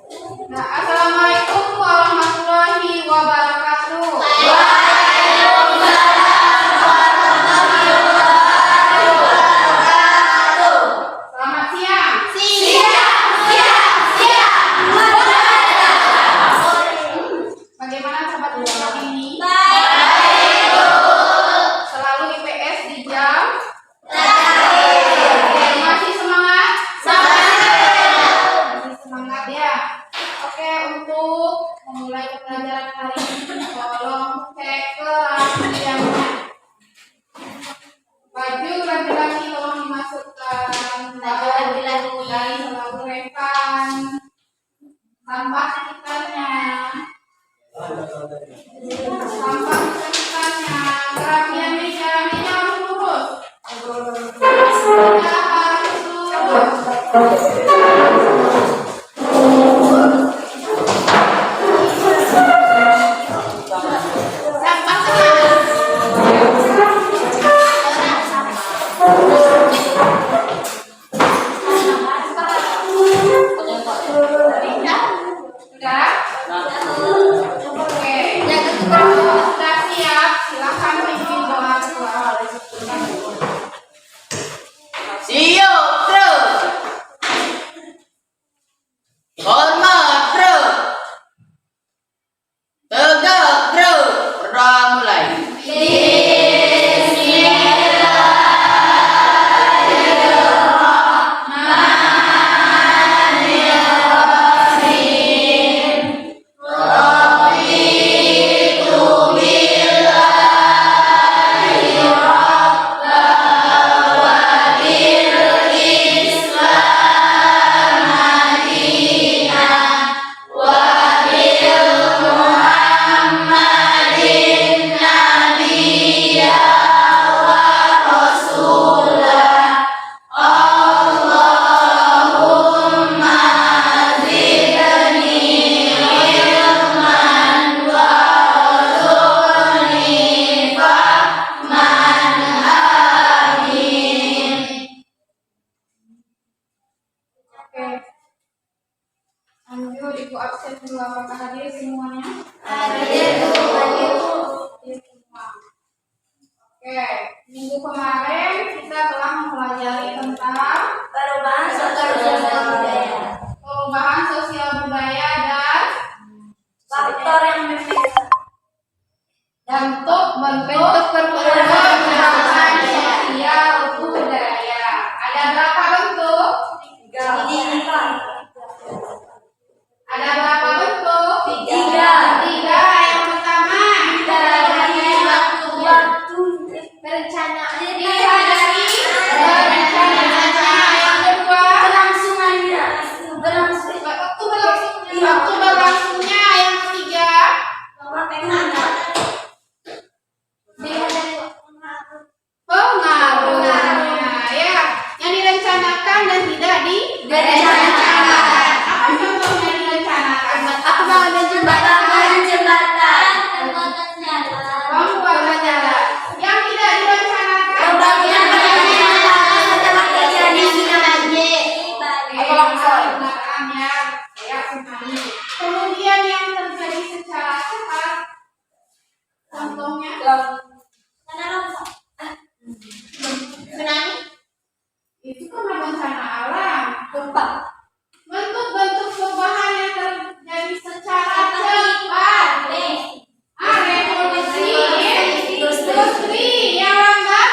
Nah, assalamualaikum warahmatullahi wabarakatuh. Selamat siang. Bagaimana sahabat hari ini? Selalu IPS di jam? Masih semangat? Masih semangat ya. Oke, untuk memulai pembelajaran hari ini, tolong cek kerapiannya. Baju laki-laki tolong dimasukkan. Baju laki-laki dan selalu rekan. Sampah sekitarnya. Sampah sekitarnya. Kerapian meja harus lurus. Meja harus lurus. Ibu absen dulu, apakah hadir semuanya? Hadir semua. Oke, minggu kemarin kita telah mempelajari tentang perubahan sosial budaya dan faktor yang membedakan bentuk perubahan sosial budaya. Ada berapa bentuk? 3. Ada berapa bentuk? 3. Yang pertama, waktu perencanaan. Dilihat dari perencanaan. Yang kedua, kelangsungannya. Waktu berlangsungnya. Yang ketiga, pengaruhnya. Ya, yang direncanakan dan tidak direncanakan. Apa contohnya direncanakan? Pembangunan jembatan. Pembangunan jalan. Yang tidak direncanakan. Kemudian yang terjadi secara cepat. Contohnya tsunami. Itu karena bencana alam. Bentuk-bentuk perubahan yang terjadi secara cepat. Revolusi industri yang lambat.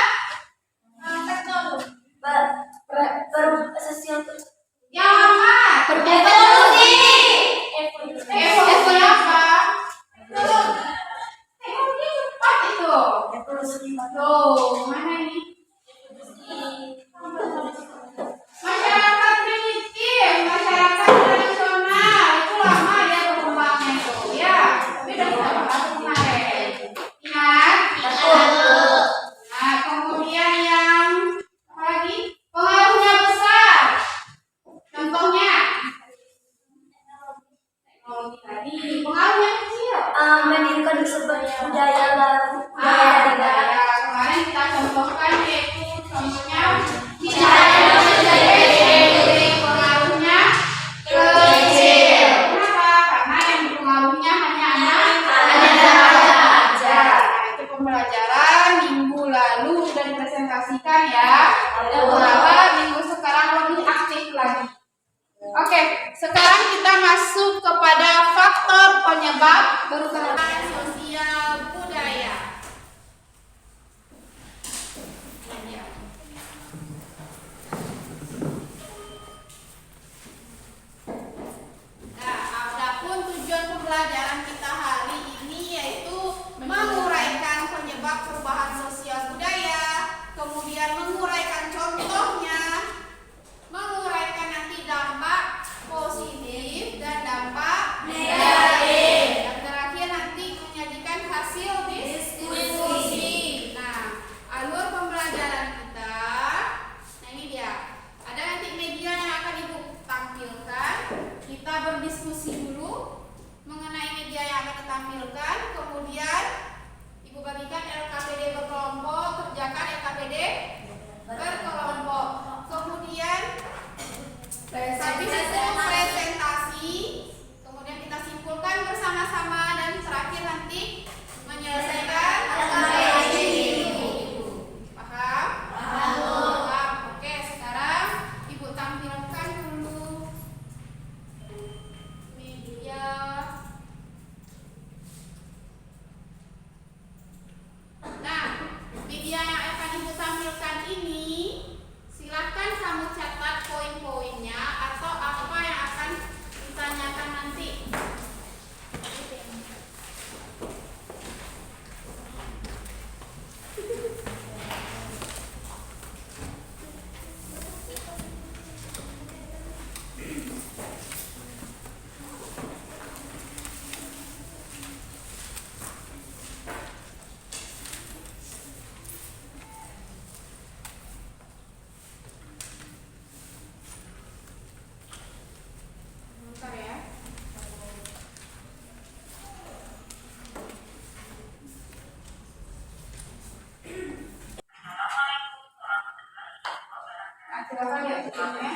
Yang lambat. Evolusi apa? Teknologi cepat itu. bab perubahan sosial budaya. Nah, adapun tujuan pembelajaran kita hari ini yaitu menguraikan penyebab perubahan sosial budaya, kemudian menguraikan contohnya, menguraikan nanti dampak positif dan dampak negatif. Dan terakhir nanti menyajikan hasil diskusi. Nah, alur pembelajaran kita, nah ini dia. Ada nanti media yang akan Ibu tampilkan. Kita berdiskusi dulu mengenai media yang akan ditampilkan. Kemudian Ibu bagikan LKPD berkelompok, kerjakan LKPD berkelompok. Kemudian habis itu presentasi, kemudian kita simpulkan bersama-sama dan terakhir nanti menyelesaikan LKPD. Paham? Paham. Oke, sekarang Ibu tampilkan dulu media. Nah, media yang akan Ibu tampilkan ini silahkan kamu catat poin-poinnya atau apa yang akan ditanyakan nanti. Bentar ya. Nah, silakan ya tujuannya.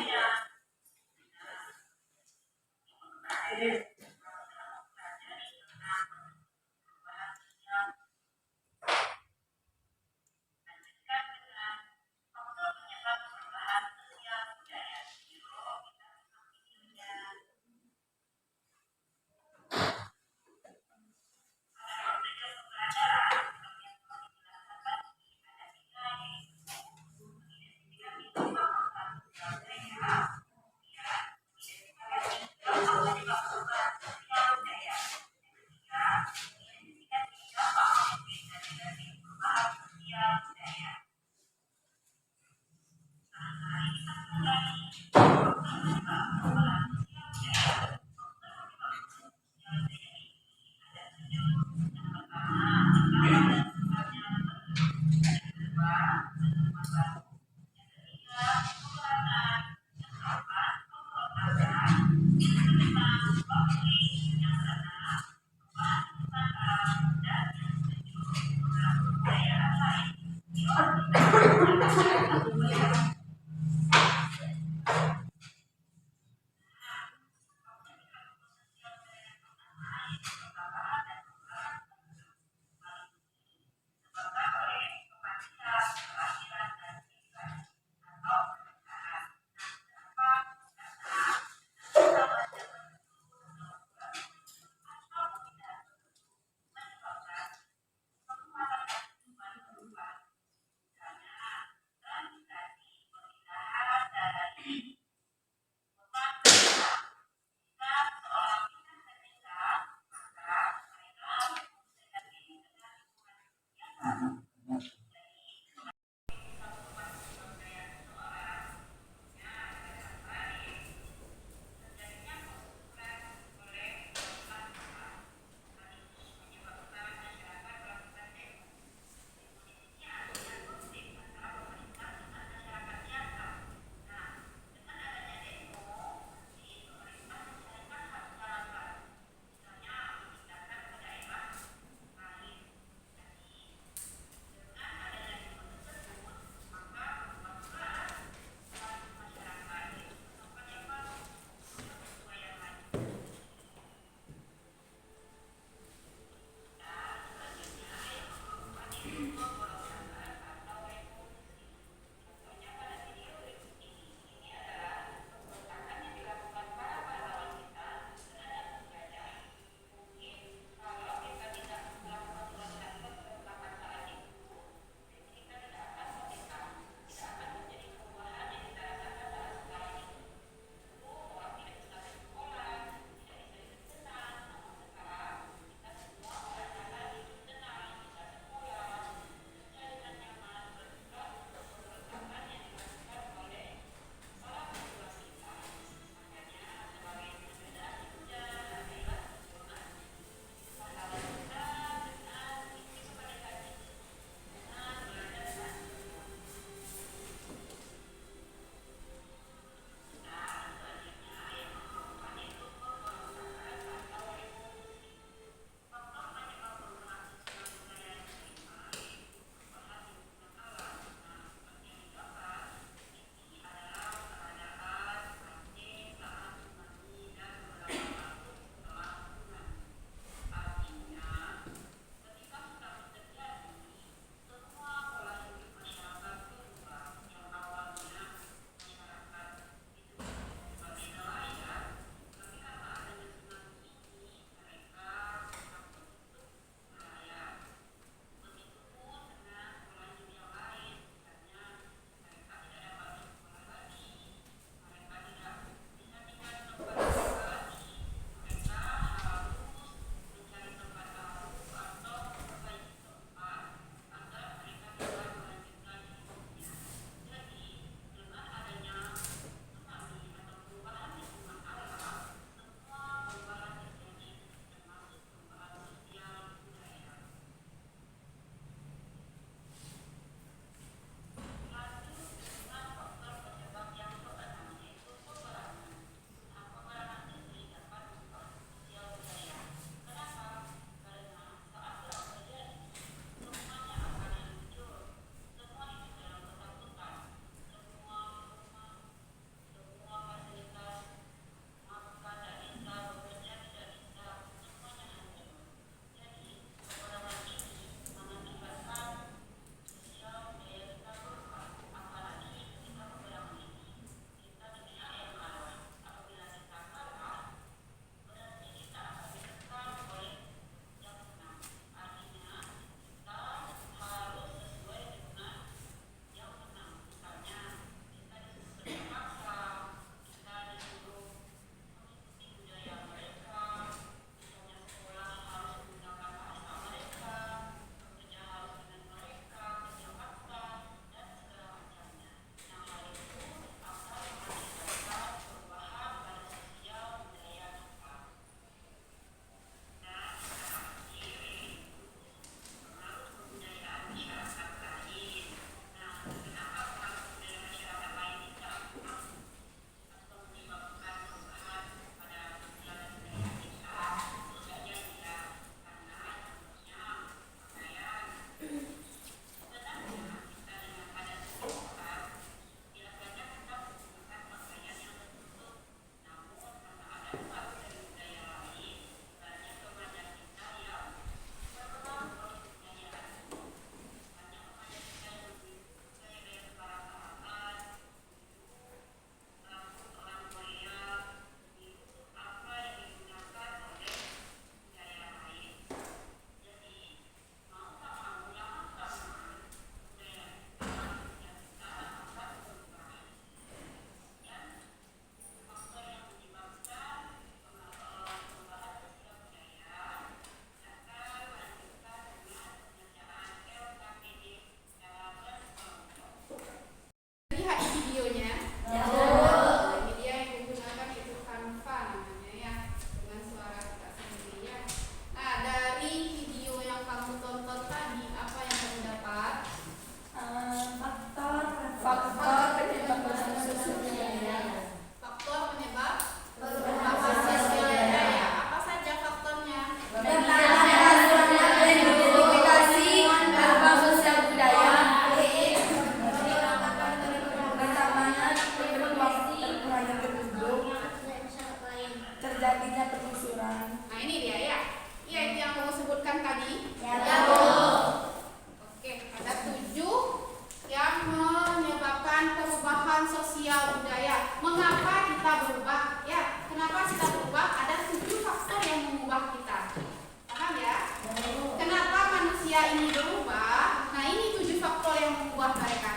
manusia ini berubah, nah ini 7 faktor yang mengubah mereka.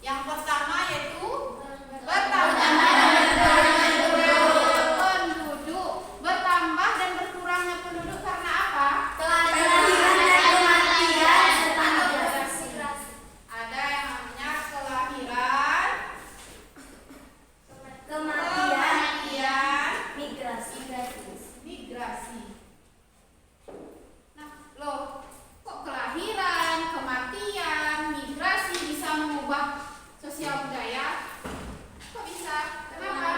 Yang pertama yaitu penduduk. Bertambah dan berkurangnya penduduk karena apa? Kelahiran dan kematian serta migrasi. Ada yang namanya kelahiran, Kematian, migrasi. Nah, loh, kok kelahiran, kematian, migrasi bisa mengubah sosial budaya? Kok bisa? Kenapa?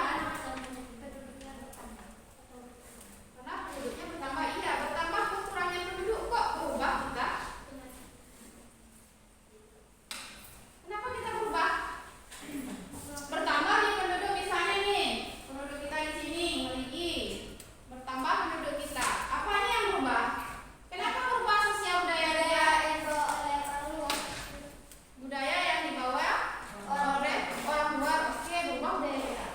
Karena penduduknya bertambah. Iya, bertambah berkurangnya penduduk kok berubah kita? Kenapa kita berubah? Bertambah nih penduduk, misalnya nih penduduk kita di sini memiliki bertambah penduduk kita. Apanya yang berubah? Kenapa berubah sosial budaya dia? Budaya yang dibawa oleh orang luar. Oke, berubah budaya kita.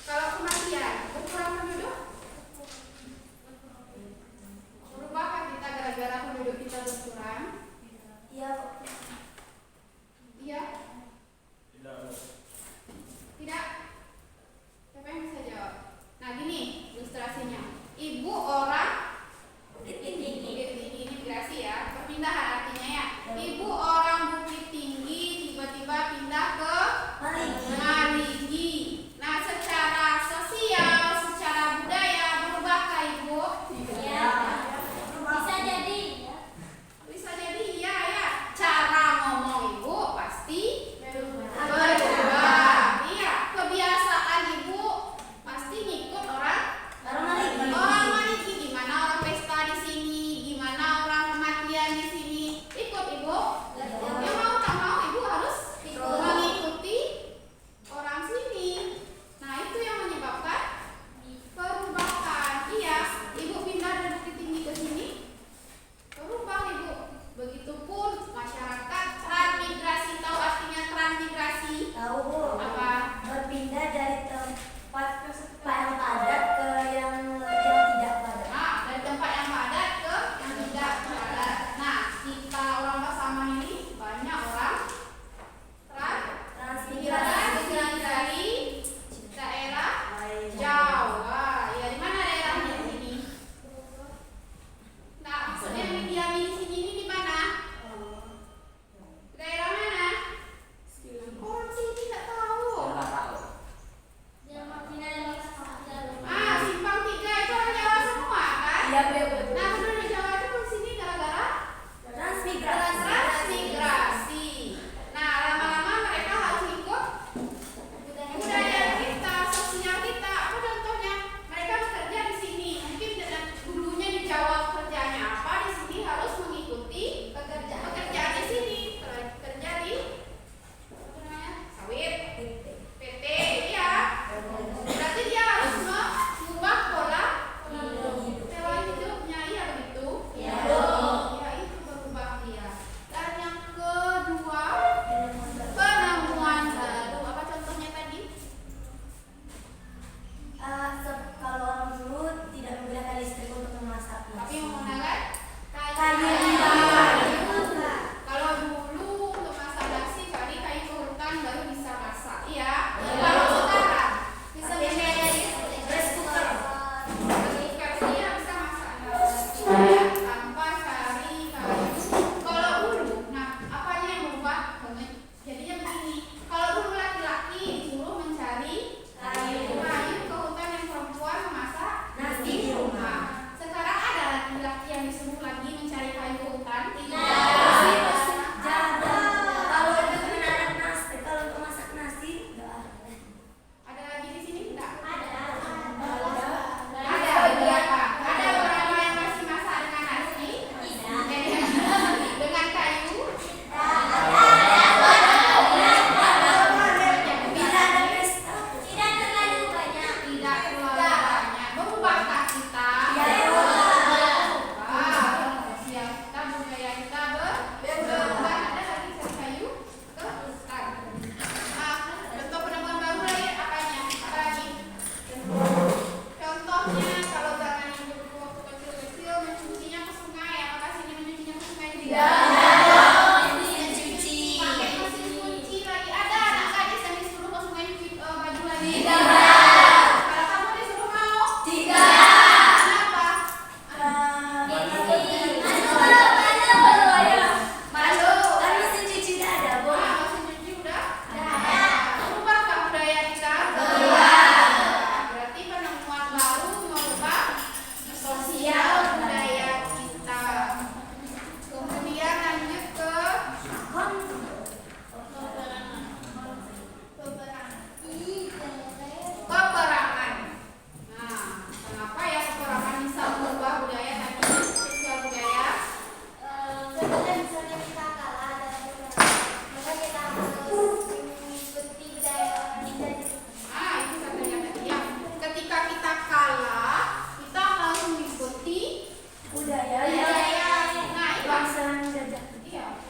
Kalau kematian, berkurang penduduk? Berubahkah kita gara-gara penduduk kita berkurang? Iya. Iya? Tidak? Siapa yang bisa jawab? Nah gini ilustrasinya. Ibu orang ini migrasi ya, perpindahan artinya ya. Ibu orang Bukit Tinggi tiba-tiba pindah ke Marigi. Nah secara sosial, secara budaya berubahkah Ibu? Iya. Bisa jadi. Bisa jadi iya ya. Cara ngomong Ibu pasti berubah. Iya, kebiasaan Ibu pasti ngikut orang Marigi. Gimana orang pesta di sini, gimana orang kematian di sini, Mesin cuci. Pakai mesin cuci lagi. Ada anak gadis yang disuruh ke sungai cuci baju lagi? Kalau kamu disuruh mau? Kenapa? Malu. Kan mesin cuci udah ada, Bu. Mesin cuci udah? Berubahkah budaya kita? Berarti penemuan baru mengubah sosial budaya kita. Kemudian lanjut ke peperangan. Nah, kenapa ya peperangan bisa mengubah budaya tadi? Sosial budaya. Misalnya kita kalah dalam perang, maka kita harus mengikuti budaya orang lain. Itu katanya tadi ya. Ketika kita kalah, kita harus mengikuti Budaya Nah, itu bangsa menjajah. iya.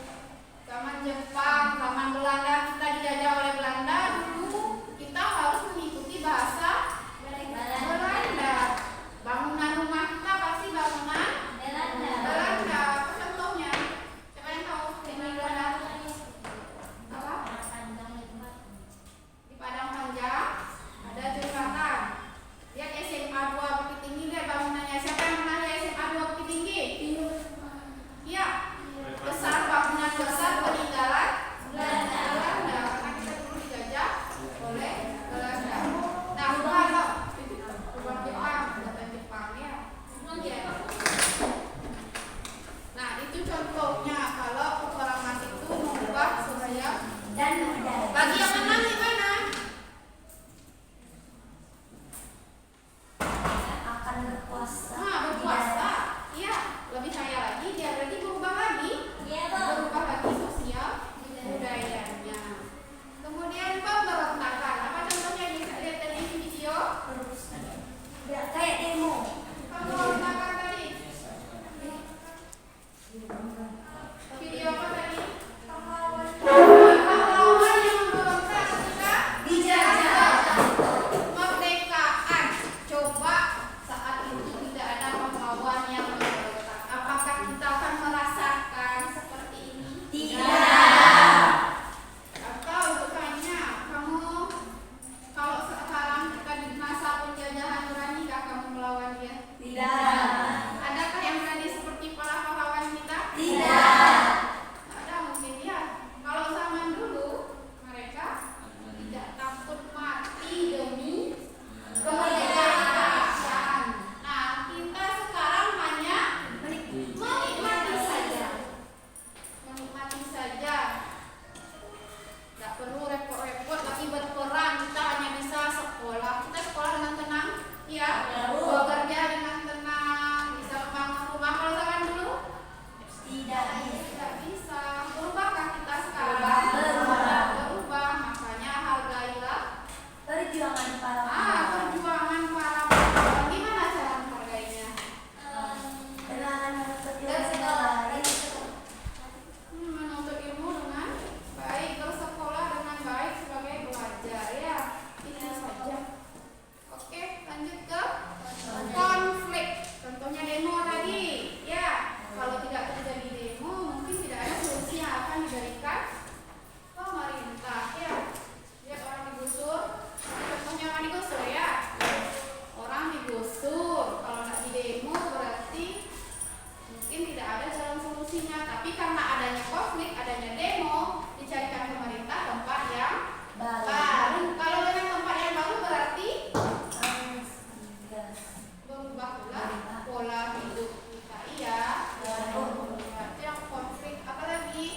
Zaman Jepang, zaman Belanda, kita dijajah oleh Belanda dulu, kita harus mengikuti bahasa Belanda. Bangunan rumah kita pasti bangunan Belanda. Apa contohnya? Siapa yang tahu ini Belanda? Apa? Di Padang Panjang ada jembatan. Lihat SMA 2 Bukit Tinggi, lihat bangunannya. Siapa yang pernah lihat SMA 2 Bukit Tinggi? Iya. Besar, bangunan besar peninggalan Belanda. Karena kita dulu dijajah oleh Belanda. Nah, kalau bukan Jepang, bukan Jepang ya. Nah, itu contohnya kalau peperangan itu mengubah sosial. Dan budaya. Bagi yang menang gimana? Akan berpuasa. Berpuasa. Iya, lebih kaya lagi, dia berarti berubah lagi. Berubah lagi sosial budayanya. Kemudian pemberontakan. Apa contohnya yang bisa lihat tadi di video? Kayak demo. Pemberontakan tadi. Video apa tadi? Pahlawan yang memberontak ketika Dijajah. kemerdekaan. Coba saat itu tidak ada pahlawan yang memberontak. Apakah kita akan merasakan seperti ini? Tidak. Atau bukannya kamu kalau sekarang kita di masa penjajahan beranikah kamu melawan dia? Tidak. Adakah yang berani seperti para pahlawan kita? Tidak. Ada mungkin ya. Kalau zaman dulu mereka tidak takut mati demi kemerdekaan. Nah, kita sekarang hanya menikmati saja. Menikmati saja. Tidak perlu repot-repot lagi berperang. Kita hanya bisa sekolah. Kita sekolah dengan tenang, ya. Bekerja dengan tenang, bisa membangun rumah. Kalau zaman dulu Tidak. tidak bisa. Berubahkah kita sekarang? Berubah. Makanya hargailah Perjuangan para perjuangan para pahlawan. Gimana cara menghargainya? dengan menuntut ilmu lain. Menuntut ilmu dengan baik, bersekolah dengan baik sebagai belajar, ya. Itu saja. Oke, lanjut ke konflik. Contohnya demo tadi, ya. Kalau tidak terjadi demo, mungkin tidak ada solusi yang akan diberikan pemerintah, ya. Lihat orang digusur. Contohnya orang digusur, ya. Orang digusur. Kalau tidak di demo berarti mungkin tidak ada jalan solusinya. Tapi karena adanya konflik, adanya demo, dicarikan pemerintah tempat yang baru. Kalau dengan tempat yang baru berarti berubah pula pola hidup kita, iya. Berarti yang konflik apa lagi?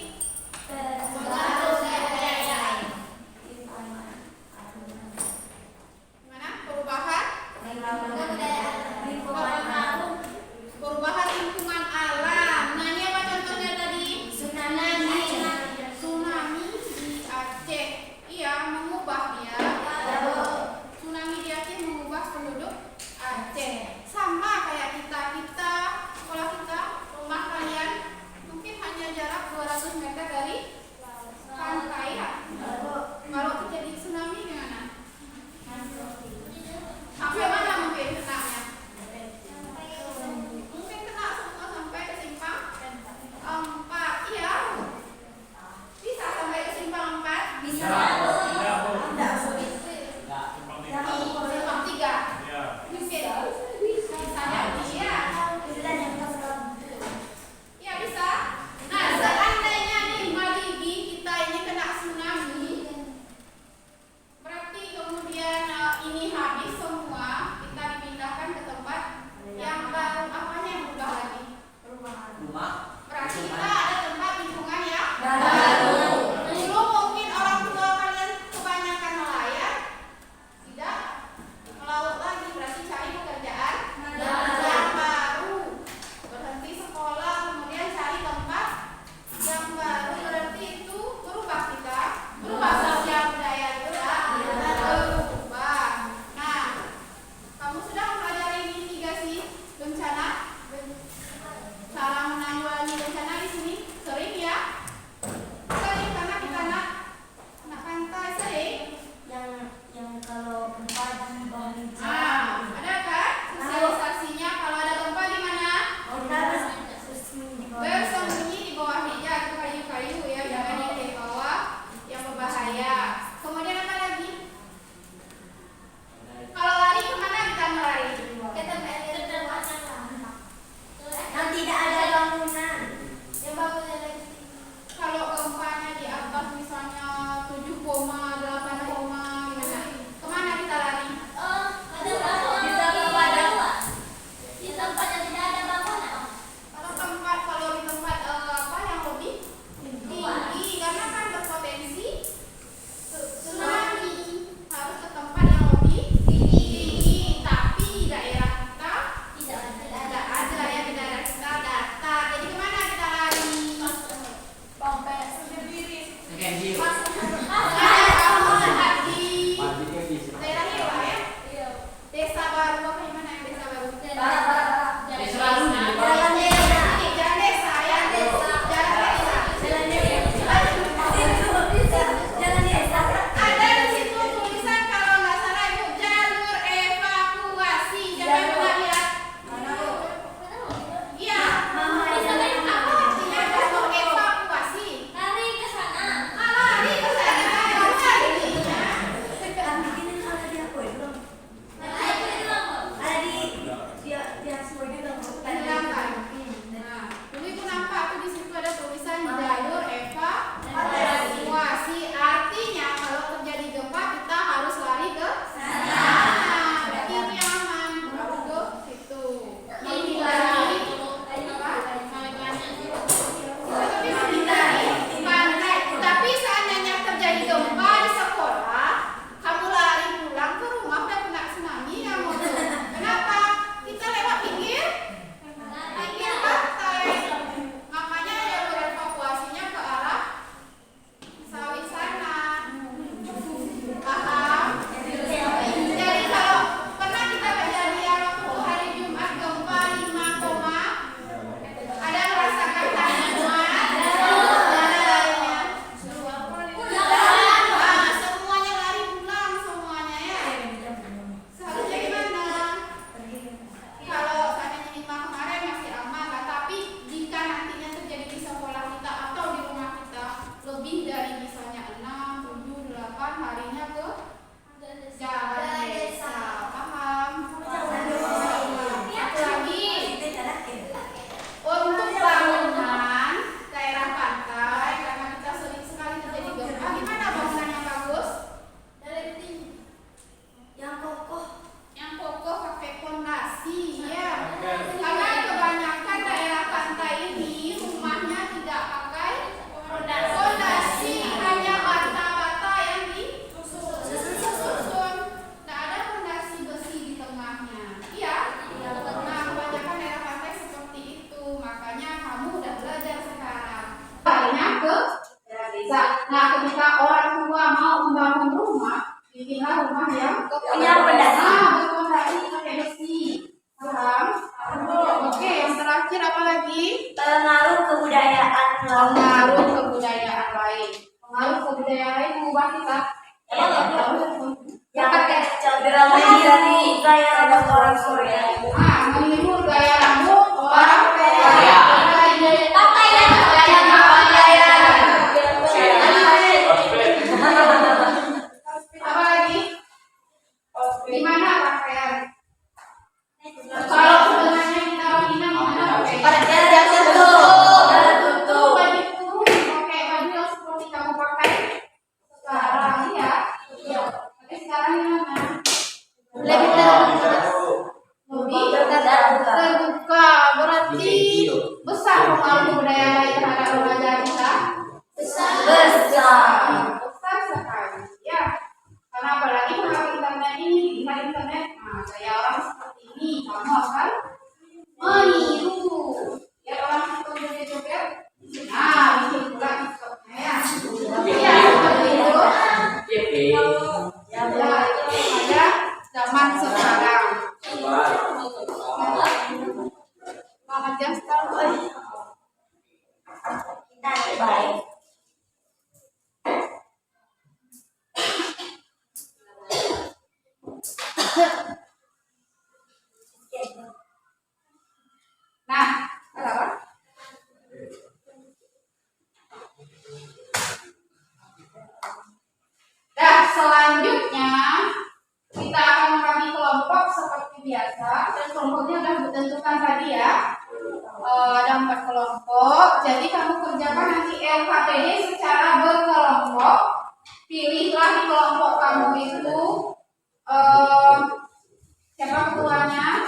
Gimana? Perubahan? Perubahan lingkungan alam. Nah, ini apa contohnya tadi? Tsunami di bisa. Nah, ketika orang tua mau membangun rumah, bikinlah rumah yang punya pondasi. berpondasi pakai besi. Paham? Oke, yang terakhir apa lagi? Pengaruh kebudayaan lain. Pengaruh kebudayaan lain. Pengaruh kebudayaan lain mengubah kita. Yang cenderung menjadi gaya orang Korea. Meniru gaya rambut orang Korea. Pakaian Apa lagi? Di mana pakaian? Kalau sebenarnya kita Wina gimana pakaian? yang tertutup. Baju kurung pakai baju yang seperti kamu pakai sekarang ya. Tapi sekarang gimana? Lebih terbuka. Lebih terbuka. Berarti besar pengaruh budaya lain terhadap remaja kita. Besar. Besar sekali. Ya. Karena apalagi kalau internet ini, lihat internet, gaya orang seperti ini, kamu akan meniru. Ya orang seperti joget-joget. Bikin pula TikToknya ya. Iya, seperti itu. Ya, itu ada zaman sekarang. Selamat jam sekarang. Kita baik. Nah, apa? Nah, selanjutnya kita akan membagi kelompok seperti biasa dan kelompoknya sudah ditentukan tadi ya. Ada 4 kelompok. Jadi kamu kerjakan nanti LKPD secara berkelompok. Pilihlah di kelompok kamu itu siapa ketuanya,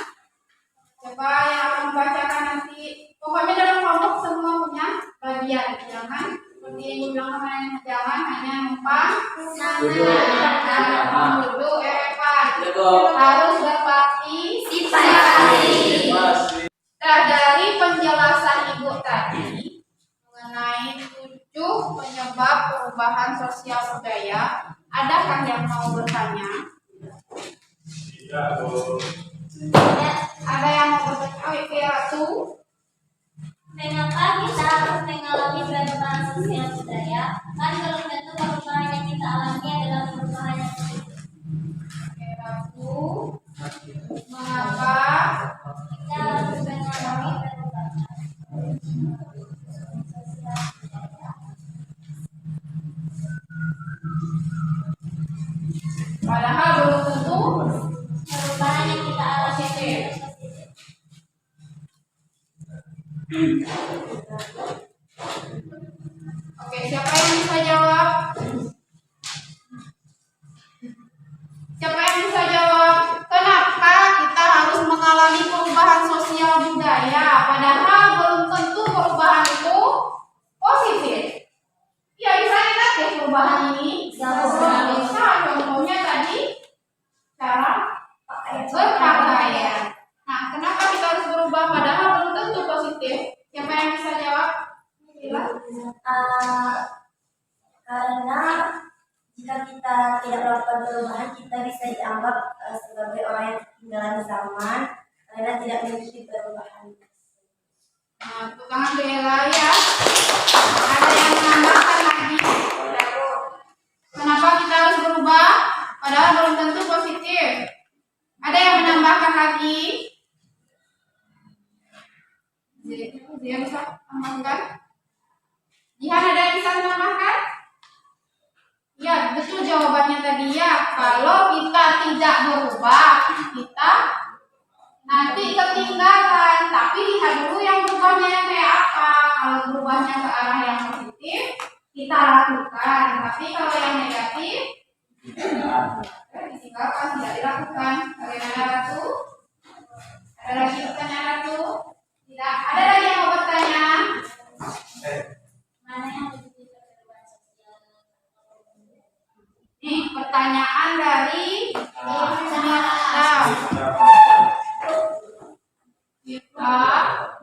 siapa yang akan membacakan nanti. Pokoknya dalam kelompok semua punya bagian. Jangan seperti ibu bilang kemarin, jangan hanya numpang duduk harus berpartisipasi. Nah, dari penjelasan ibu tadi mengenai 7 penyebab perubahan sosial budaya, adakah yang mau bertanya? Ada yang mau bertanya? Oke, Ratu. Mengapa kita harus mengalami perubahan sosial budaya? Kan belum tentu perubahan yang kita alami adalah perubahan yang positif. Oke, Ratu. Mengapa Kita harus mengalami perubahan sosial budaya. padahal belum tentu Perubahan yang kita alami adalah positif. Oke, siapa yang bisa jawab? Siapa yang bisa jawab? Kenapa kita harus mengalami perubahan sosial budaya? Padahal belum tentu perubahan itu positif. Ya, bisa negatif perubahan ini. Bisa. Contohnya tadi cara berpakaian. Nah, kenapa kita harus berubah padahal belum tentu positif? Siapa yang bisa jawab? Bilang. Karena jika kita tidak melakukan perubahan, kita bisa dianggap sebagai orang yang ketinggalan zaman karena tidak mengikuti perubahan. Nah, tepuk tangan bela ya. Ada yang menambahkan lagi? Kenapa kita harus berubah? Padahal belum tentu positif. Ada yang menambahkan lagi? Dia bisa menambahkan? Jihan, ada yang bisa menambahkan? Ya, betul jawabannya tadi ya. Kalau kita tidak berubah, kita nanti ketinggalan. Tapi lihat dulu yang berubahnya yang kayak apa. Kalau berubahnya ke arah yang positif, kita lakukan. Tapi kalau yang negatif, ditinggalkan, tidak dilakukan. Bagaimana Ratu? Ada lagi pertanyaan Ratu? Tidak. Ada lagi yang mau bertanya? Mana yang mengikuti perubahan sosial? Nih, pertanyaan dari Sinata. Kita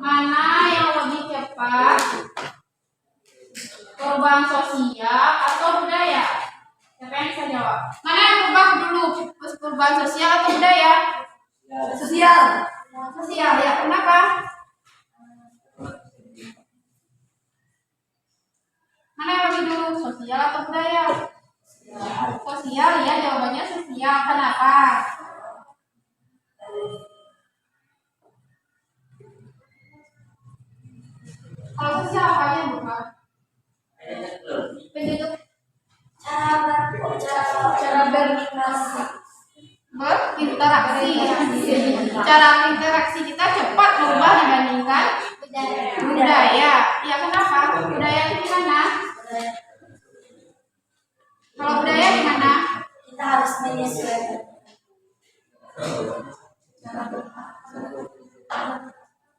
mana yang lebih cepat? perubahan sosial atau budaya? Siapa yang bisa jawab? Mana yang berubah dulu? Perubahan sosial atau budaya? Sosial. Sosial ya. Kenapa? Mana yang lebih dulu? Sosial atau budaya? Sosial ya, jawabannya sosial. Kenapa? Kalau sosial apa aja yang berubah? Penduduk Cara berinteraksi. berinteraksi. Cara interaksi kita cepat berubah dibandingkan budaya. Ya kenapa? Budaya itu gimana? Kalau budaya gimana? Kita harus menyesuaikan.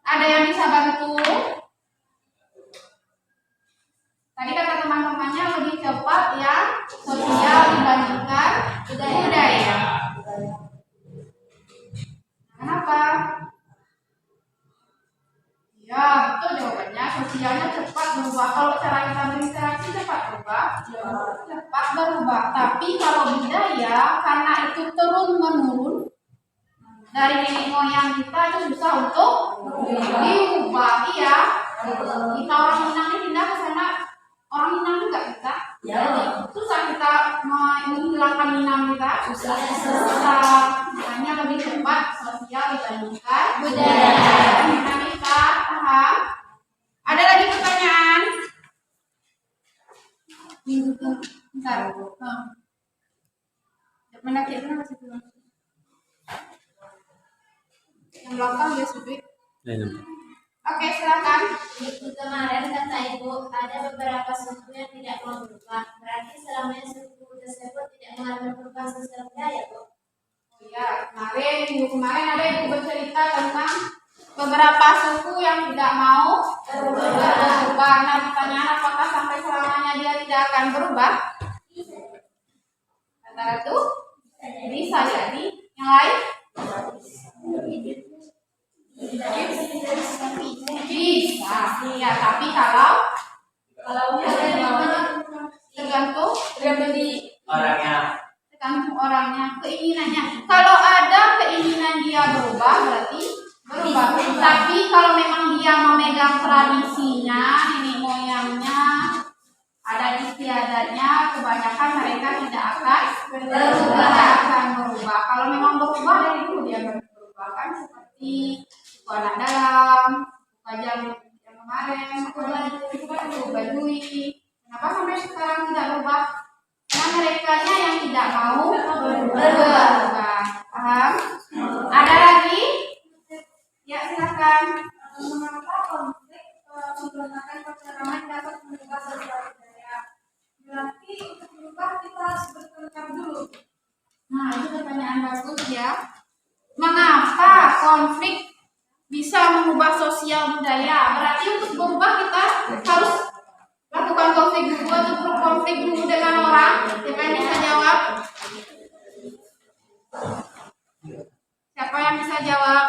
Ada yang bisa bantu? Tadi kata teman-temannya lebih cepat yang sosial dibandingkan budaya. Kenapa? Ya, betul jawabannya. Sosialnya cepat berubah. Kalau cara kita berinteraksi cepat berubah, cepat berubah. Tapi kalau budaya, karena itu turun menurun dari nenek moyang kita, itu susah untuk diubah. Iya, kita orang Minang ini pindah ke sana, orang Minang juga kita. Susah kita menghilangkan Minang kita. Susah. Makanya lebih cepat sosial dibandingkan budaya. Kita bisa paham? Ada lagi pertanyaan? Bentar. Menakutkan masih belum. Yang belakang ya Sudut. Oke, silakan. Itu kemarin kata ibu ada beberapa suku yang tidak mau berubah. Berarti selamanya suku tersebut tidak mengalami perubahan sosial budaya, Bu. Oh iya, minggu kemarin ada ibu bercerita tentang beberapa suku yang tidak mau berubah. Nah, pertanyaan apakah sampai selamanya dia tidak akan berubah? Antara itu bisa jadi. Yang lain? Bisa. Ya, tapi kalau tergantung orangnya, keinginannya. Kalau ada keinginan dia berubah, berarti berubah. Tapi kalau memang dia memegang tradisinya, nenek moyangnya, ada istiadatnya, kebanyakan mereka tidak akan berubah. Kalau memang berubah dari itu dia berubah, kan seperti suku anak dalam, yang kemarin, suku Baduy. Kenapa sampai sekarang tidak berubah? Karena mereka yang tidak mau berubah. Paham? Ada lagi? Ya, silakan. Mengapa konflik menggunakan perceraian dapat mengubah sosial budaya? Berarti untuk berubah kita harus bertengkar dulu. Nah, itu pertanyaan bagus ya. Mengapa konflik bisa mengubah sosial budaya? Berarti untuk berubah kita harus lakukan konflik dulu atau berkonflik dulu dengan orang. Siapa yang bisa jawab? Siapa yang bisa jawab?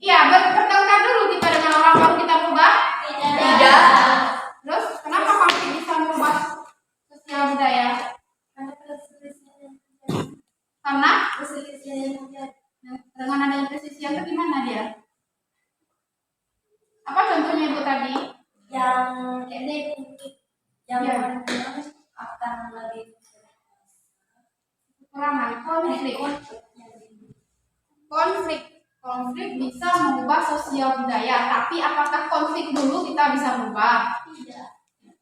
Iya, bertengkar dulu kita dengan orang baru kita berubah? Tidak. Terus kenapa konflik bisa mengubah sosial budaya? Karena dengan adanya presisi yang gimana dia? Apa contohnya Ibu tadi? Yang Ya. akan lebih Kekurangan konflik bisa mengubah sosial budaya, tapi apakah konflik dulu kita bisa berubah?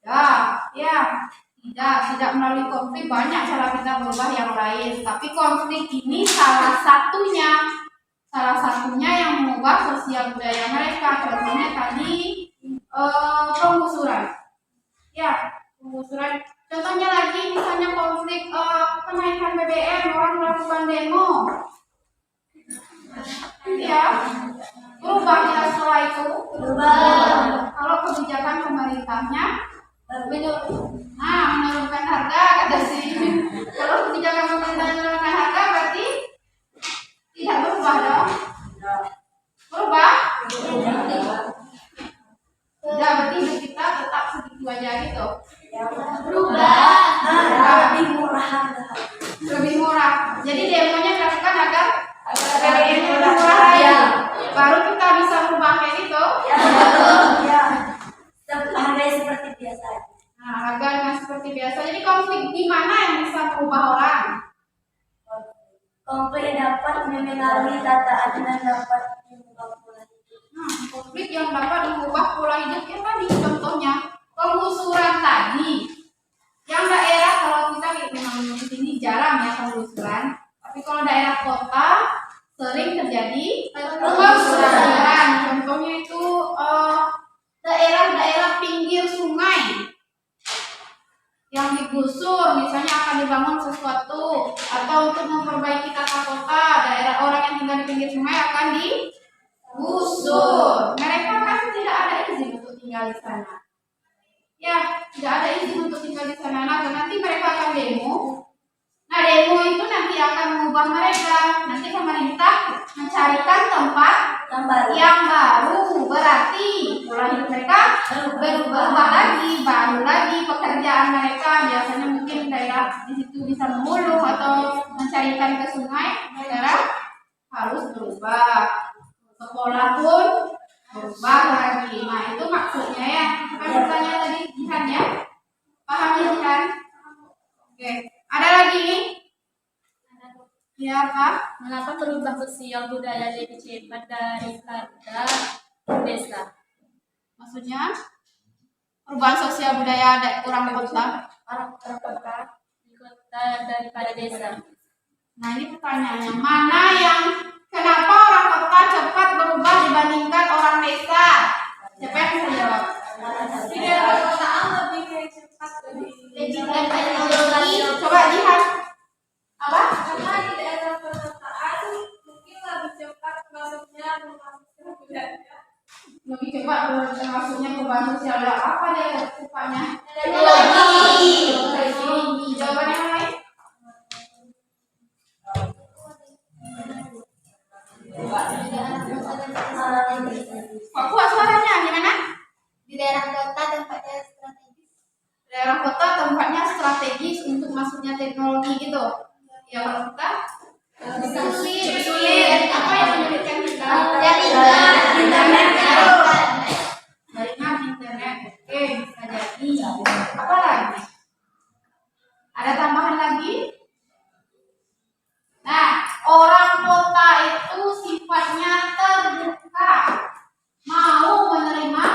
tidak. Tidak melalui konflik banyak cara kita berubah yang lain, tapi konflik ini salah satunya yang mengubah sosial budaya mereka. Contohnya tadi penggusuran. Ya, penggusuran. Contohnya lagi misalnya konflik kenaikan BBM, orang melakukan demo. Ya, berubah tidak setelah itu. Kalau kebijakan pemerintahnya menurunkan harga, kata sih. Kalau kebijakan pemerintah menurunkan harga berarti tidak berubah dong. Berubah? Tidak, berarti hidup kita tetap seperti saja gitu. Yang Berubah. lebih murah. Lebih murah. Jadi demonya dilakukan agar lebih murah lagi. Baru kita bisa merubah kayak gitu. Ya, betul. Ya. Harganya seperti biasa. Nah, harganya seperti biasa. Jadi konflik di mana yang bisa merubah orang? Konflik dapat memengaruhi tata adunan dapat mengubah pola hidup. Konflik yang dapat mengubah pola hidup yang tadi contohnya penggusuran tadi. Yang daerah kalau kita memang di sini jarang ya penggusuran, tapi kalau daerah kota sering terjadi penggusuran. Contohnya itu daerah-daerah pinggir sungai yang digusur, misalnya akan dibangun sesuatu atau untuk memperbaiki tata kota, daerah orang yang tinggal di pinggir sungai akan digusur. Mereka kan tidak ada izin untuk tinggal di sana. Ya, tidak ada izin untuk tinggal di sana. Nah, nanti mereka akan demo. Nah, demo itu nanti akan mengubah mereka. Nanti pemerintah mencarikan tempat yang baru. Berarti pola hidup mereka berubah lagi, baru lagi pekerjaan mereka. Biasanya mungkin daerah di situ bisa memulung atau mencari ikan ke sungai. Sekarang harus berubah. Sekolah pun berubah lagi. Nah, itu maksudnya ya. Kan bertanya tadi Jihan ya. Paham ya Jihan? Oke. Ada lagi nih? Ya, Pak. Mengapa perubahan sosial budaya lebih cepat daripada desa? Maksudnya perubahan sosial budaya ada orang kota Di kota daripada desa. Nah, ini pertanyaannya, mana yang kenapa orang kota cepat berubah dibandingkan orang desa? Siapa yang bisa jawab? Di daerah perkotaan lebih kayak cepat Dan teknologi. Coba lihat. Apa? karena di daerah perkotaan mungkin lebih cepat masuknya ke budaya. Lebih cepat masuknya perubahan sosial budaya. Apa dia rupanya? Teknologi. Teknologi. Jawaban yang lain? Kok kuat suaranya? Gimana? Di daerah kota tempatnya strategis. Daerah kota tempatnya strategis untuk masuknya teknologi gitu. Ya, kalau kita sulit. Apa yang menyulitkan kita? Jaringan. Jaringan internet. Oke, bisa jadi. Apa lagi? Ada tambahan lagi? Nah, orang kota itu sifatnya terbuka, mau menerima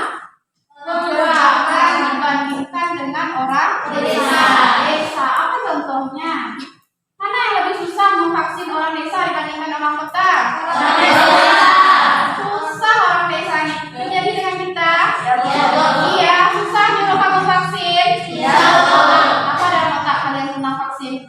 keberagaman dibandingkan dengan orang desa. Desa apa contohnya? Mana yang lebih susah memvaksin orang desa dibandingkan orang kota? Susah orang desa nih. Jadi dengan kita? Iya, susah nyuruh kamu vaksin. Apa dalam otak kalian tentang vaksin?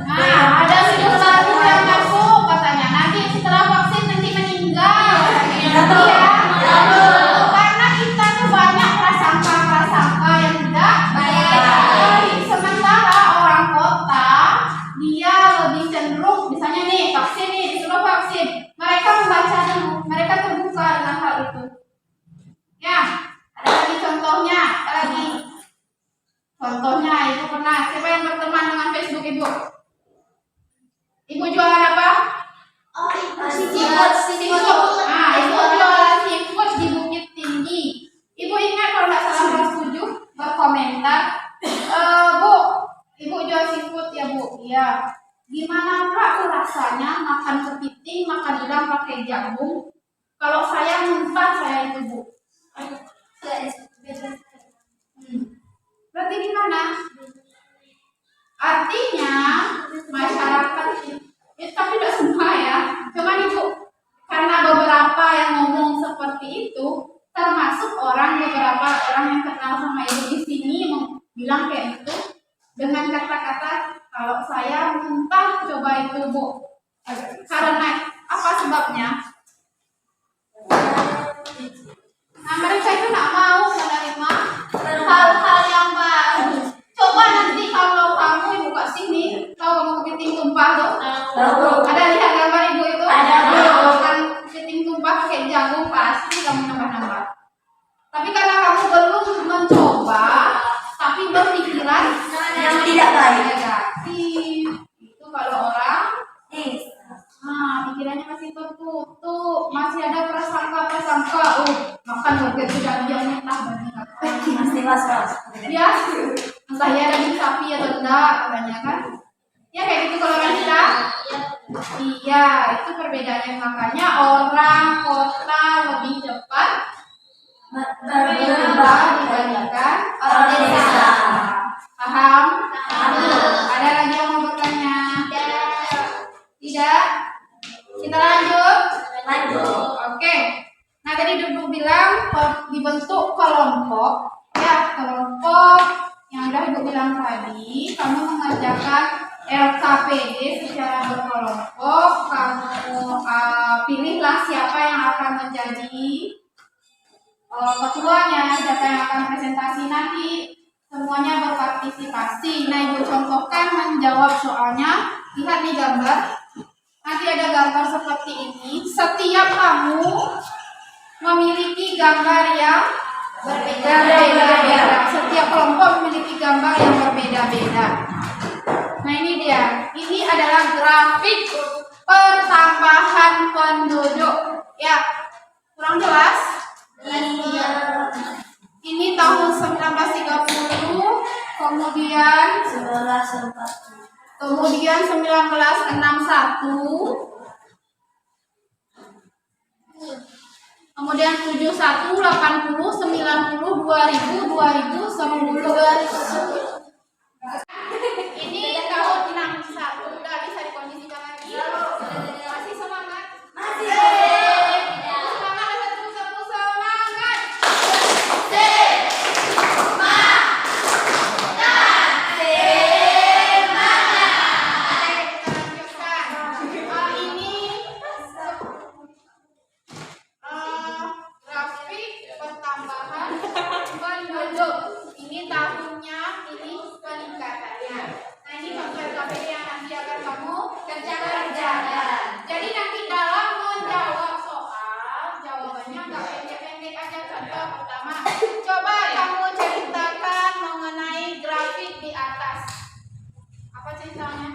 Nah, ada sesuatu yang masuk katanya. Nanti setelah vaksin nanti meninggal. Iya. Karena kita tuh banyak prasangka yang tidak baik. Sementara orang kota dia lebih cenderung, misalnya nih vaksin nih disuruh vaksin, mereka membaca dulu, mereka terbuka dengan hal itu. Ya, ada lagi contohnya, ada lagi. Contohnya itu pernah siapa yang berteman dengan Facebook Ibu? Ibu jualan apa? Seafood. Nah, ibu jualan seafood di Bukit Tinggi. Ibu ingat kalau nggak salah kelas 7 berkomentar, Bu, ibu jual seafood ya Bu? Iya. Gimana Pak rasanya makan kepiting, makan udang pakai jagung? Kalau saya muntah saya itu Bu. Berarti gimana? Artinya masyarakat tapi tidak semua ya. Cuman Ibu karena beberapa yang ngomong seperti itu, termasuk beberapa orang yang kenal sama Ibu di sini bilang kayak gitu dengan kata-kata kalau saya muntah coba itu Bu. Karena apa sebabnya? Nah, mereka itu nggak mau menerima hal-hal yang baru. Coba nanti kalau kamu ibu ke sini, tahu kamu kepiting tumpah tuh? Ada lihat gambar ibu itu? Ada. Kan kepiting tumpah pakai jagung pasti kamu nambah-nambah. Tapi karena kamu belum mencoba, tapi berpikiran yang tidak baik. negatif. Itu kalau orang Yes. pikirannya masih tertutup, masih ada prasangka. Makan burger sudah jangan mentah banget. Masih was-was. Ya, entah ya daging sapi atau enggak, katanya kan. Ya kayak gitu kalau kan kita. Iya, itu perbedaannya, makanya orang kota lebih cepat berubah dibandingkan orang desa. Paham? Ada lagi yang mau bertanya? Tidak? Kita lanjut? Oke. Nah tadi Dudu bilang dibentuk kelompok. Ya, kelompok yang udah Ibu bilang tadi, kamu mengerjakan LKPD secara berkelompok. Kamu pilihlah siapa yang akan menjadi ketuanya, siapa yang akan presentasi nanti. Semuanya berpartisipasi. Nah, Ibu contohkan menjawab soalnya. Lihat nih gambar. Nanti ada gambar seperti ini. Setiap kamu memiliki gambar yang berbeda-beda. Setiap kelompok memiliki gambar yang berbeda-beda. Nah, ini dia. Ini adalah grafik pertambahan penduduk. Ya, kurang jelas? Ini tahun 1930, kemudian 1961, kemudian 71, 80, 90, 2000, 2010. Ini tahun 61, udah bisa dikondisikan lagi. Masih semangat? Semangat, satu semangat. Grafik pertambahan penduduk. Ini tahunnya, ini peningkatannya. Nah, ini contoh KPD yang nanti akan kamu kerjakan. Jadi nanti dalam menjawab soal, jawabannya nggak pendek-pendek aja. Contoh pertama, coba kamu ceritakan mengenai grafik di atas. Apa ceritanya?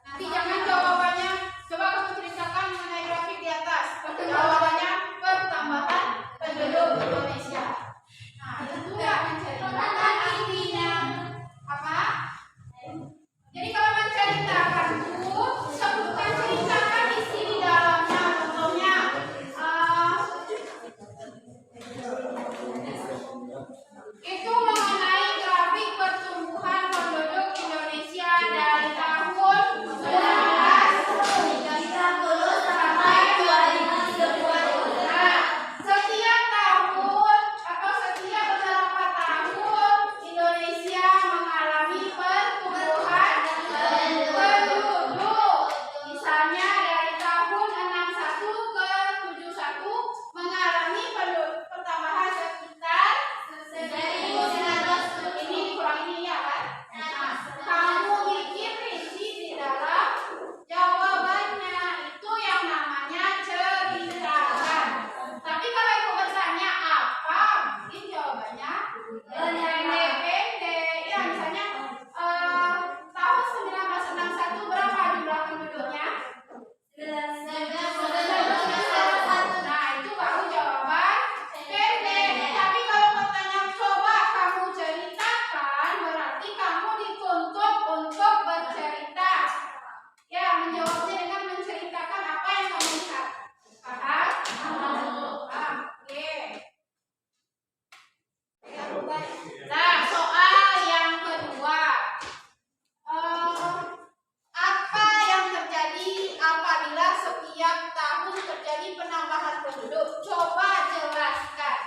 Nanti jangan jawabannya, coba kamu ceritakan mengenai grafik di atas. Jawabannya pertambahan penduduk Indonesia. Nah, itu ya menceritakan intinya apa? Jadi kalau menceritakan itu sebutkan, ceritakan isi di dalamnya. Contohnya itu mengenai grafik pertumbuhan penduduk Indonesia dari tahun 1930 sampai 2020. Nah, setiap tahun atau setiap beberapa tahun Indonesia mengalami pertumbuhan penduduk. Misalnya dari tahun 61 ke 71 mengalami pertambahan sekitar 1.900. Ini dikurang ini ya kan? Nah, kamu bikin rinci di dalam jawabannya. Itu yang namanya ceritakan. Tapi kalau Ibu bertanya apa, mungkin jawabannya pendek-pendek. Ya, misalnya tahun 1961 berapa jumlah penduduknya? Nah, itu baru jawaban pendek. Tapi kalau bertanya coba kamu ceritakan, berarti kamu dituntut untuk bercerita. Ya, menjawabnya dengan menceritakan apa yang kamu lihat. Paham? Oke. Nah, soal yang kedua. Apa yang terjadi apabila setiap tahun terjadi penambahan penduduk? Coba jelaskan.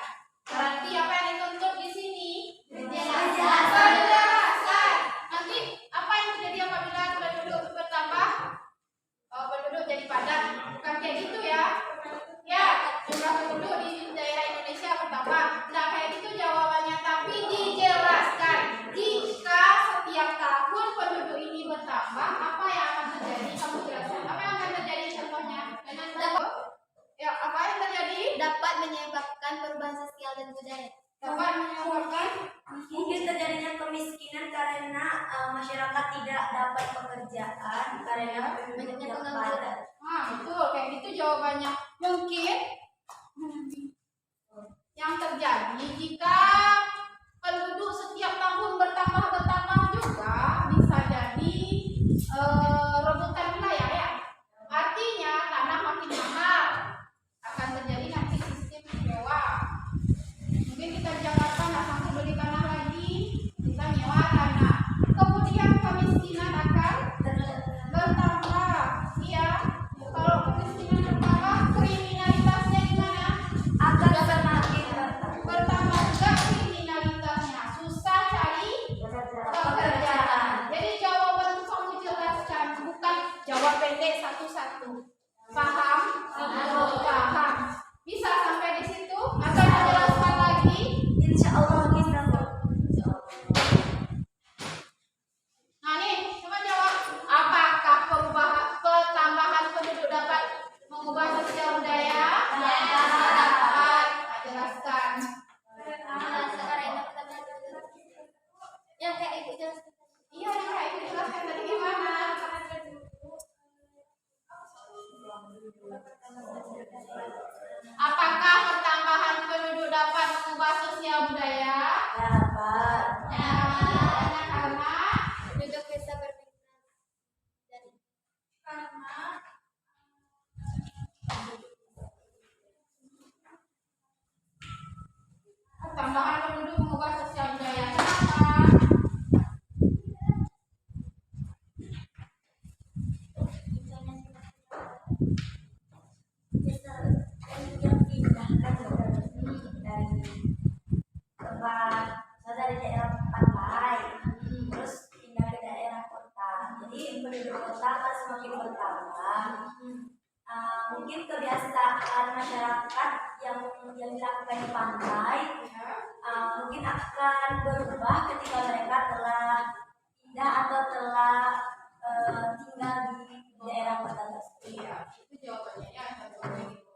Berarti apa yang dituntut di sini? Penjelasan. Nanti apa yang terjadi apabila penduduk bertambah? Penduduk jadi padat. Bukan kayak gitu ya. Ya, jumlah penduduk di daerah Indonesia bertambah. Nah, kayak gitu jawabannya. Tapi dijelaskan. Jika setiap tahun penduduk ini bertambah, apa yang akan terjadi? Kamu jelaskan. Apa yang akan terjadi? tidak dapat pekerjaan karena penduduk yang padat. Nah, betul, kayak gitu jawabannya. Mungkin yang terjadi jika penduduk setiap tahun bertambah juga bisa jadi rebutan wilayah ya. Artinya tanah makin mahal, akan terjadi nanti sistem sewa. Mungkin kita di Jakarta nggak sanggup beli tanah lagi, kita nyewa tanah. Kemudian kemiskinan akan bertambah. Iya, kalau kemiskinan bertambah, kriminalitasnya gimana? Akan semakin Bertambah juga kriminalitasnya. Susah cari pekerjaan. Jadi jawaban itu kamu jelaskan, bukan jawab pendek satu-satu. Paham? Paham. Bisa sampai di situ? Atau dijelaskan lagi? insya Allah bisa kok. Nah nih, coba jawab. Apakah pertambahan penduduk dapat mengubah sosial budaya? Dapat. Nah, jelaskan. Yang kayak ibu jelaskan. Iya, itu jelaskan tadi gimana? Apakah pertambahan penduduk dapat mengubah sosial budaya? Dapat. Karena Penduduk bisa berpindah dari pertambahan penduduk mengubah sosial budaya. Kenapa? Yang pindahkan dari tempat dari daerah pantai terus pindah ke daerah kota. Jadi penduduk kota akan semakin bertambah. Mungkin kebiasaan masyarakat yang dilakukan di pantai mungkin akan berubah ketika mereka telah pindah atau telah tinggal di daerah kota tersebut. Iya, itu jawabannya ya. Jawabannya gitu.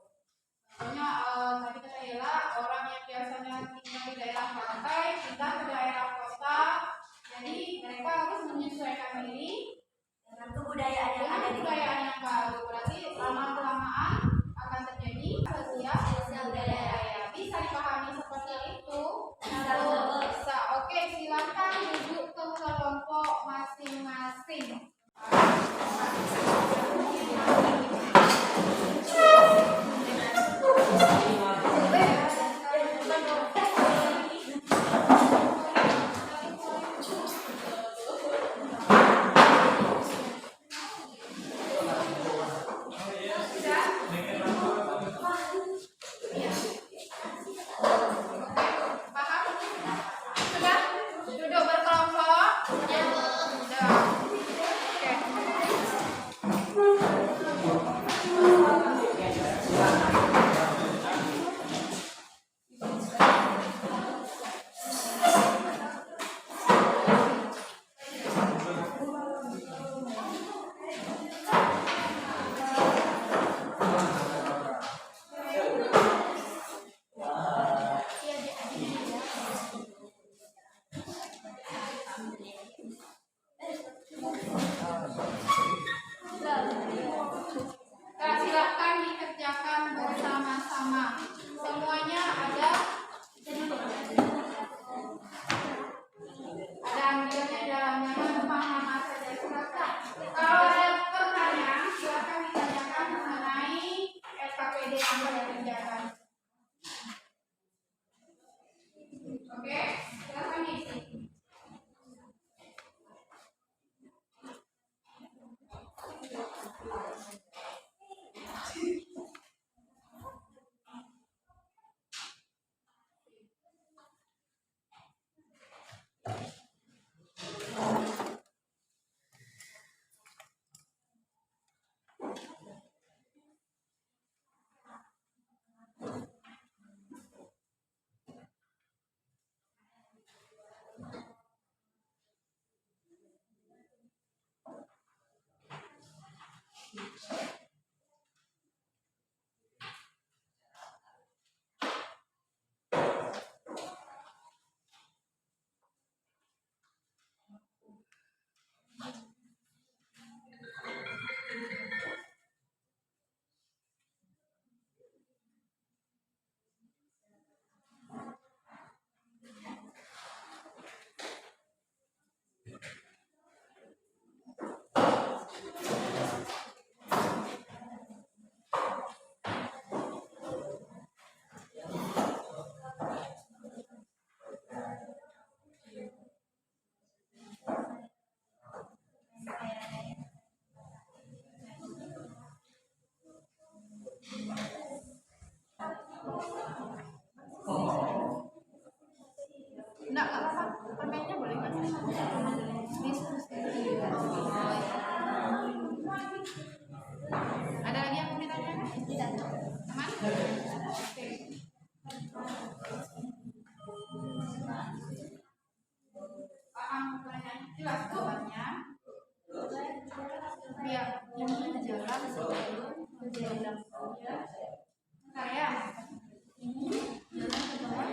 Contohnya tadi kata Ella, orang yang biasanya tinggal di daerah pantai pindah ke daerah kota, jadi mereka harus menyesuaikan diri Dengan kebudayaan yang ada dengan di budaya yang baru. Berarti lama-kelamaan akan terjadi sosial budaya. Bisa dipahami seperti itu? Bisa. Oke, silakan duduk ke kelompok masing-masing. Ada lagi yang mau ditanyakan? Aman? Oke. Paham pertanyaan? Jelas jawabannya? Biar ini jalan sebelum berjalan. Bentar ya. Ini jalan ke bawah.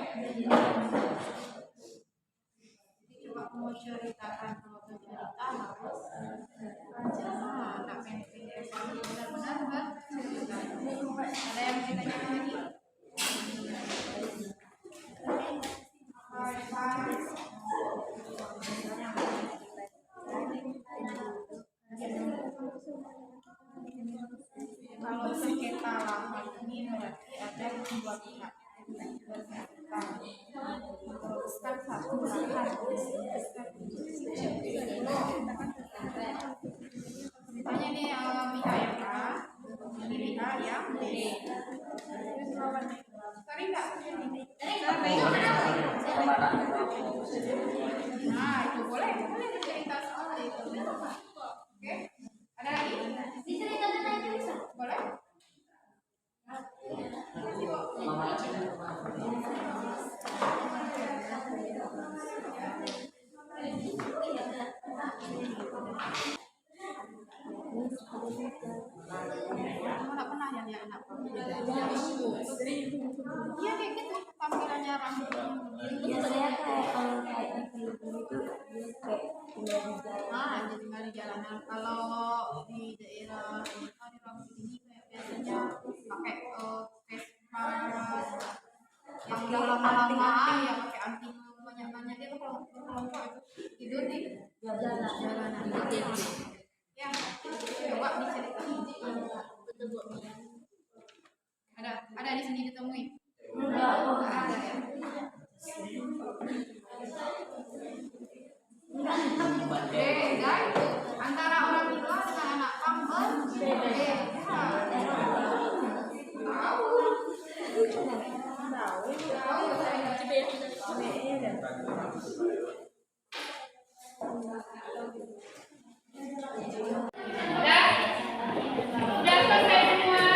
Coba mau ceritakan kalau bercerita harus tak pendek-pendek benar-benar bercerita. Ada yang mau ditanyakan lagi? Kalau sengketa lahan ini berarti ada dua pihak. Meneruskan satu lahan. Misalnya nih Miha yang A, ini Miha yang B. Sorry nggak? Nah itu boleh bercerita soal itu. Oke, ada lagi? Diceritakan aja bisa. Boleh? Kamu nggak pernah ya lihat anak kamu? Iya kayak gitu tampilannya rambut. Ya saya kayak di film itu dia kayak tinggal di jalan. Jadi nggak di jalanan. Kalau di daerah di rambut ini kayak biasanya pakai Vespa yang udah lama-lama ya pakai anting banyak-banyak dia tuh kalau kelompok itu tidur di jalanan. Ya, coba diceritain. Ada di sini ditemui. Ada ya. Beda itu antara orang tua dengan anak kamu beda. Udah selesai semua?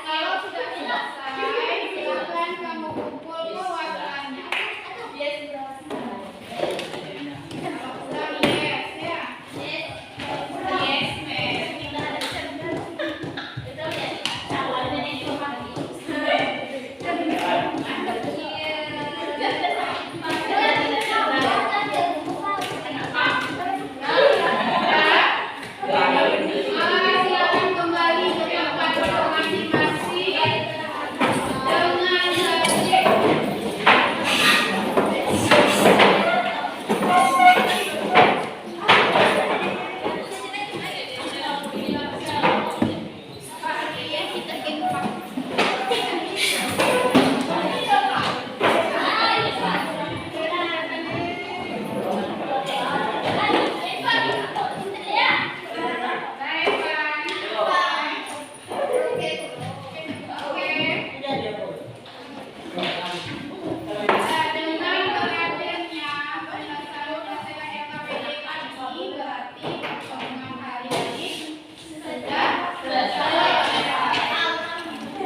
Kalau sudah selesai, silakan kamu kumpul perwakilannya. Kalau udah yes ya. Yes, silakan kembali ke tempat masing-masing dengan subjek. Dengan perhatiannya, selalu menyelesaikan LKPD pagi berarti pertemuan hari ini sudah selesai.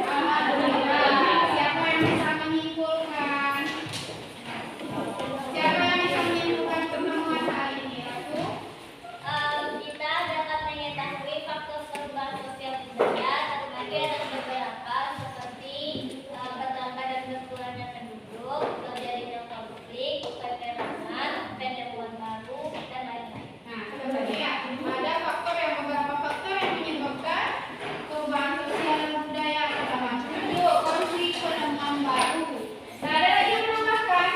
Alhamdulillah. Siapa yang bisa menyimpulkan? Siapa yang bisa menyimpulkan pertemuan hari ini? Lalu, Kita dapat mengetahui faktor perubahan sosial budaya. Satu lagi ada beberapa seperti bertambah dan berkurangnya penduduk, terjadinya konflik, kekerasan, perempuan baru, dan lain-lain. nah itu tadi ya. Ada faktor yang beberapa faktor yang menyebabkan perubahan sosial dan budaya pertama penduduk, konflik, penerimaan baru. Nah, ada lagi yang menambahkan?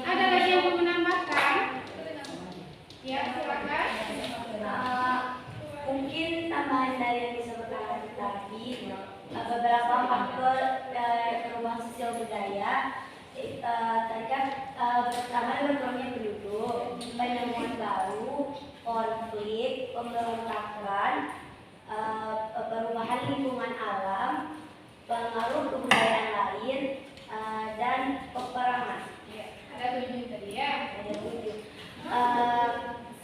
Ada lagi yang mau menambahkan? Ya, silakan. Mungkin tambahan dari yang disebutkan tadi beberapa faktor perubahan sosial budaya tadi kan pertama berkurangnya penduduk, penemuan baru, konflik, pemberontakan, perubahan lingkungan alam, pengaruh kebudayaan lain, dan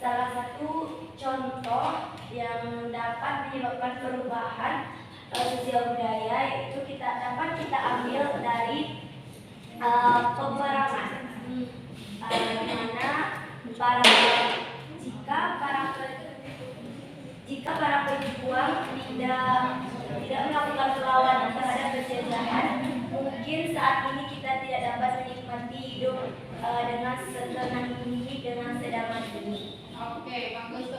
salah satu contoh yang dapat menyebabkan perubahan sosial budaya itu dapat kita ambil dari peperangan, di mana jika para pejuang tidak melakukan perlawanan terhadap penjajahan, mungkin saat ini kita tidak dapat menikmati hidup dengan setenang ini, dengan sedamai ini. Oke, bagus